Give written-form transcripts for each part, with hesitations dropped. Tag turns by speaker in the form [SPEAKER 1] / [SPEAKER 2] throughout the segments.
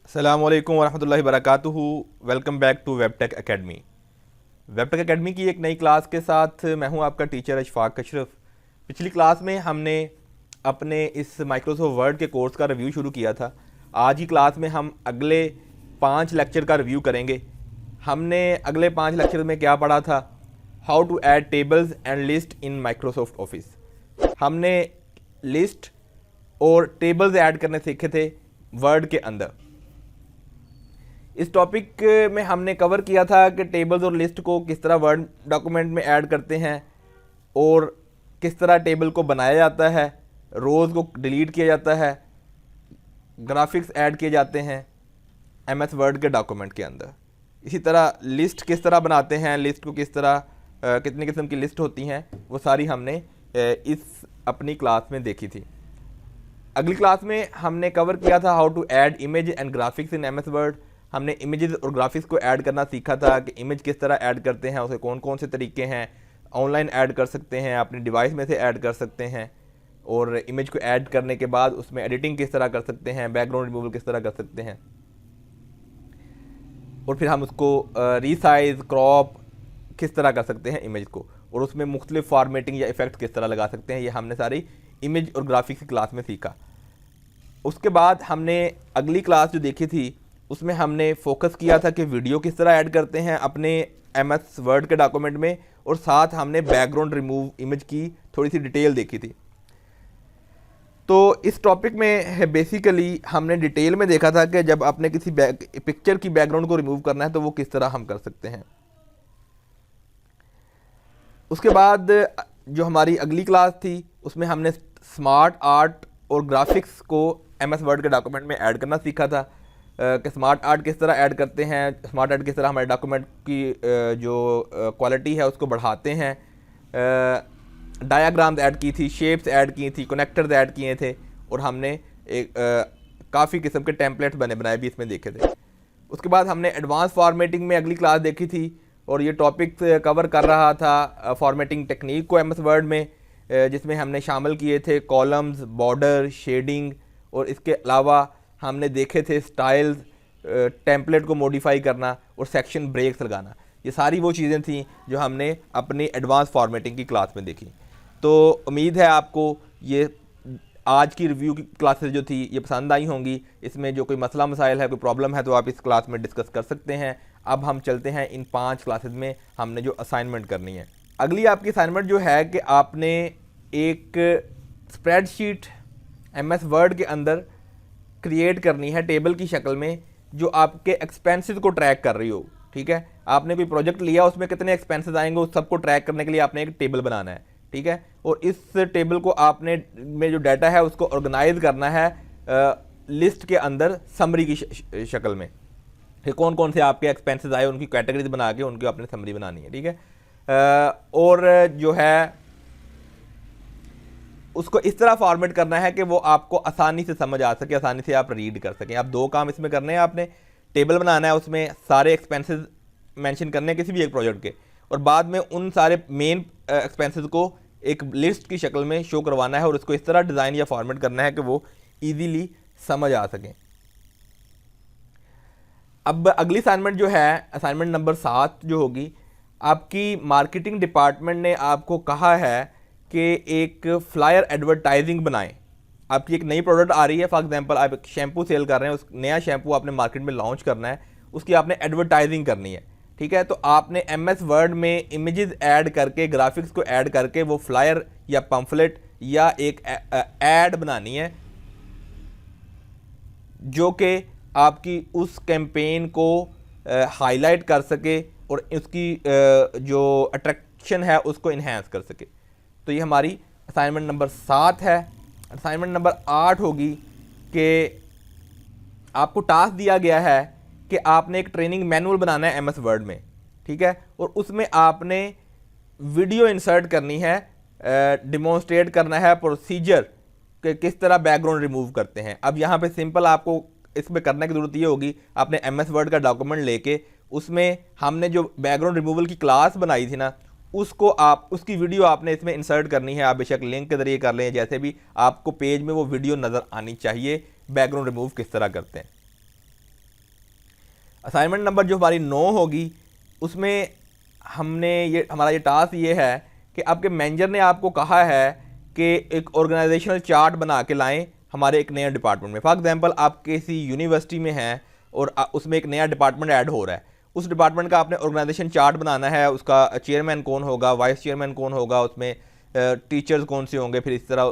[SPEAKER 1] अस्सलामुअलैकुम वरहमतुल्लाहि वबरकातुहू। वेलकम बैक टू वेबटेक एकेडमी। वेबटेक एकेडमी की एक नई क्लास के साथ मैं हूं आपका टीचर अशफाक अशरफ। पिछली क्लास में हमने अपने इस माइक्रोसॉफ्ट वर्ड के कोर्स का रिव्यू शुरू किया था। आज की क्लास में हम अगले 5 लेक्चर का रिव्यू करेंगे। हमने अगले 5 लेक्चर में क्या पढ़ा था? How to add tables and list in Microsoft Office. हमने लिस्ट और टेबल्स ऐड करने सीखे थे वर्ड के अंदर। इस टॉपिक में हमने कवर किया था कि टेबल्स और लिस्ट को किस तरह वर्ड डॉक्यूमेंट में ऐड करते हैं और किस तरह टेबल को बनाया जाता है, रोज़ को डिलीट किया जाता है, ग्राफिक्स ऐड किए जाते हैं एमएस वर्ड के डॉक्यूमेंट के अंदर। इसी तरह लिस्ट किस तरह बनाते हैं, लिस्ट को किस तरह कितनी किस्म की लिस्ट होती हैं, वो सारी हमने इस अपनी क्लास में देखी थी। अगली क्लास में हमने कवर किया था how to add image and graphics in MS Word. हमने इमेजेस और ग्राफिक्स को ऐड करना सीखा था कि इमेज किस तरह ऐड करते हैं, उसे कौन कौन से तरीके हैं। ऑनलाइन ऐड कर सकते हैं, अपनी डिवाइस में से ऐड कर सकते हैं, और इमेज को ऐड करने के बाद उसमें एडिटिंग किस तरह कर सकते हैं, बैकग्राउंड रिमूवल किस तरह कर सकते हैं, और फिर हम उसको रीसाइज क्रॉप किस तरह कर सकते हैं इमेज को, और उसमें मुख्तलिफ फॉर्मेटिंग या इफेक्ट किस तरह लगा सकते हैं। ये हमने सारी इमेज और ग्राफिक्स की क्लास में सीखा। उसके बाद हमने अगली क्लास जो देखी थी उसमें हमने फोकस किया था कि वीडियो किस तरह ऐड करते हैं अपने एमएस वर्ड के डॉक्यूमेंट में, और साथ हमने बैकग्राउंड रिमूव इमेज की थोड़ी सी डिटेल देखी थी। तो इस टॉपिक में बेसिकली हमने डिटेल में देखा था कि जब आपने किसी पिक्चर की बैकग्राउंड को रिमूव करना है तो वो किस तरह हम कर सकते हैं। उसके बाद जो हमारी अगली क्लास थी उसमें हमने स्मार्ट आर्ट और ग्राफिक्स को एमएस वर्ड के डॉक्यूमेंट में ऐड करना सीखा था कि स्मार्ट आर्ट किस तरह ऐड करते हैं, स्मार्ट आर्ट किस तरह हमारे डॉक्यूमेंट की जो क्वालिटी है उसको बढ़ाते हैं। डायाग्राम्स ऐड की थी, शेप्स ऐड की थी, कनेक्टर्स ऐड किए थे, और हमने एक काफ़ी किस्म के टेम्पलेट्स बनाए भी इसमें देखे थे। उसके बाद हमने एडवांस फॉर्मेटिंग में अगली क्लास देखी थी, और ये टॉपिक कवर कर रहा था फॉर्मेटिंग टेक्निक को एमएस वर्ड में, जिसमें हमने शामिल किए थे कॉलम्स, बॉर्डर, शेडिंग, और इसके अलावा हमने देखे थे स्टाइल्स, टेम्पलेट को मॉडिफाई करना और सेक्शन ब्रेक्स लगाना। ये सारी वो चीज़ें थी जो हमने अपनी एडवांस फॉर्मेटिंग की क्लास में देखी। तो उम्मीद है आपको ये आज की रिव्यू की क्लासेस जो थी ये पसंद आई होंगी। इसमें जो कोई मसला मसाइल है, कोई प्रॉब्लम है, तो आप इस क्लास में डिस्कस कर सकते हैं। अब हम चलते हैं इन 5 क्लासेस में हमने जो असाइनमेंट करनी है। अगली आपकी असाइनमेंट जो है कि आपने एक स्प्रेडशीट एमएस वर्ड के अंदर क्रिएट करनी है टेबल की शक्ल में, जो आपके एक्सपेंसेस को ट्रैक कर रही हो। ठीक है, आपने कोई प्रोजेक्ट लिया, उसमें कितने एक्सपेंसेस आएंगे उस सबको ट्रैक करने के लिए आपने एक टेबल बनाना है। ठीक है, और इस टेबल को आपने में जो डाटा है उसको ऑर्गेनाइज करना है लिस्ट के अंदर समरी की शक्ल में कि कौन कौन से आपके एक्सपेंसेस आए, उनकी कैटेगरीज बना के उनकी आपने समरी बनानी है। ठीक है, और जो है उसको इस तरह फॉर्मेट करना है कि वो आपको आसानी से समझ आ सके, आसानी से आप रीड कर सकें। आप 2 काम इसमें करने हैं। आपने टेबल बनाना है, उसमें सारे एक्सपेंसेस मेंशन करने हैं किसी भी एक प्रोजेक्ट के, और बाद में उन सारे मेन एक्सपेंसेस को एक लिस्ट की शक्ल में शो करवाना है, और उसको इस तरह डिज़ाइन या फॉर्मेट करना है कि वो ईजीली समझ आ सकें। अब अगली असाइनमेंट जो है, असाइनमेंट नंबर 7 जो होगी, आपकी मार्केटिंग डिपार्टमेंट ने आपको कहा है कि एक फ्लायर एडवर्टाइजिंग बनाएं। आपकी एक नई प्रोडक्ट आ रही है, फॉर एग्जांपल आप एक शैम्पू सेल कर रहे हैं, उस नया शैम्पू आपने मार्केट में लॉन्च करना है, उसकी आपने एडवर्टाइजिंग करनी है। ठीक है, तो आपने एमएस वर्ड में इमेजेस ऐड करके, ग्राफिक्स को ऐड करके वो फ्लायर या पम्फलेट या एक ऐड बनानी है जो कि आपकी उस कैंपेन को हाईलाइट कर सके और उसकी जो अट्रैक्शन है उसको इन्हेंस कर सके। तो ये हमारी असाइनमेंट नंबर 7 है। असाइनमेंट नंबर 8 होगी कि आपको टास्क दिया गया है कि आपने एक ट्रेनिंग मैनुअल बनाना है एमएस वर्ड में। ठीक है, और उसमें आपने वीडियो इंसर्ट करनी है, डिमॉन्स्ट्रेट करना है प्रोसीजर कि किस तरह बैकग्राउंड रिमूव करते हैं। अब यहाँ पे सिंपल आपको इसमें करने की ज़रूरत ये होगी, आपने एमएस वर्ड का डॉक्यूमेंट लेके उसमें हमने जो बैकग्राउंड रिमूवल की क्लास बनाई थी ना, उसको आप उसकी वीडियो आपने इसमें इंसर्ट करनी है। आप बेशक लिंक के ज़रिए कर लें, जैसे भी आपको पेज में वो वीडियो नज़र आनी चाहिए बैकग्राउंड रिमूव किस तरह करते हैं। असाइनमेंट नंबर जो हमारी 9 होगी उसमें हमारा ये टास्क ये है कि आपके मैनेजर ने आपको कहा है कि एक ऑर्गेनाइजेशनल चार्ट बना के लाएं हमारे एक नया डिपार्टमेंट में। फॉर एग्जांपल आप किसी यूनिवर्सिटी में हैं और उसमें एक नया डिपार्टमेंट ऐड हो रहा है, उस डिपार्टमेंट का आपने ऑर्गेनाइजेशन चार्ट बनाना है, उसका चेयरमैन कौन होगा, वाइस चेयरमैन कौन होगा, उसमें टीचर्स कौन से होंगे, फिर इस तरह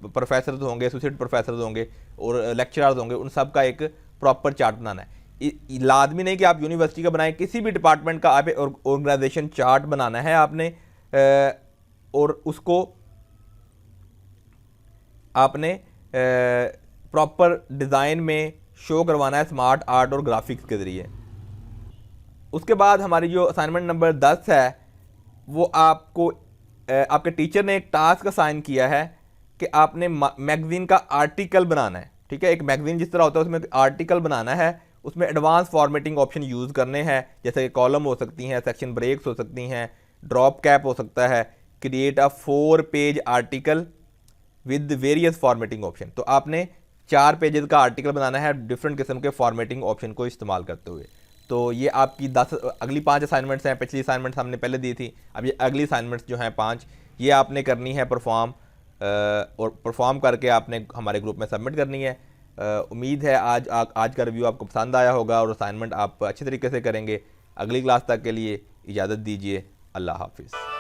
[SPEAKER 1] प्रोफेसर्स होंगे, एसोसिएट प्रोफेसर्स होंगे और लेक्चरर्स होंगे, उन सब का एक प्रॉपर चार्ट बनाना है। लाजमी नहीं कि आप यूनिवर्सिटी का बनाएं, किसी भी डिपार्टमेंट का आप ऑर्गेनाइजेशन चार्ट बनाना है आपने, और उसको आपने प्रॉपर डिज़ाइन में शो करवाना है स्मार्ट आर्ट और ग्राफिक्स के ज़रिए। उसके बाद हमारी जो असाइनमेंट नंबर 10 है वो आपको आपके टीचर ने एक टास्क असाइन किया है कि आपने मैगज़ीन का आर्टिकल बनाना है। ठीक है, एक मैगज़ीन जिस तरह होता है उसमें आर्टिकल बनाना है, उसमें एडवांस फॉर्मेटिंग ऑप्शन यूज़ करने हैं, जैसे कि कॉलम हो सकती हैं, सेक्शन ब्रेक्स हो सकती हैं, ड्रॉप कैप हो सकता है, create a 4 page article with various formatting option. तो आपने 4 पेजेस का आर्टिकल बनाना है डिफरेंट किस्म के फॉर्मेटिंग ऑप्शन को इस्तेमाल करते हुए। तो ये आपकी 10 अगली 5 असाइनमेंट्स हैं। पिछली असाइनमेंट्स हमने पहले दी थी, अब ये अगली असाइनमेंट्स जो हैं 5 ये आपने करनी है परफॉर्म, और परफॉर्म करके आपने हमारे ग्रुप में सबमिट करनी है। उम्मीद है आज का रिव्यू आपको पसंद आया होगा और असाइनमेंट आप अच्छे तरीके से करेंगे। अगली क्लास तक के लिए इजाज़त दीजिए। अल्लाह हाफिज़।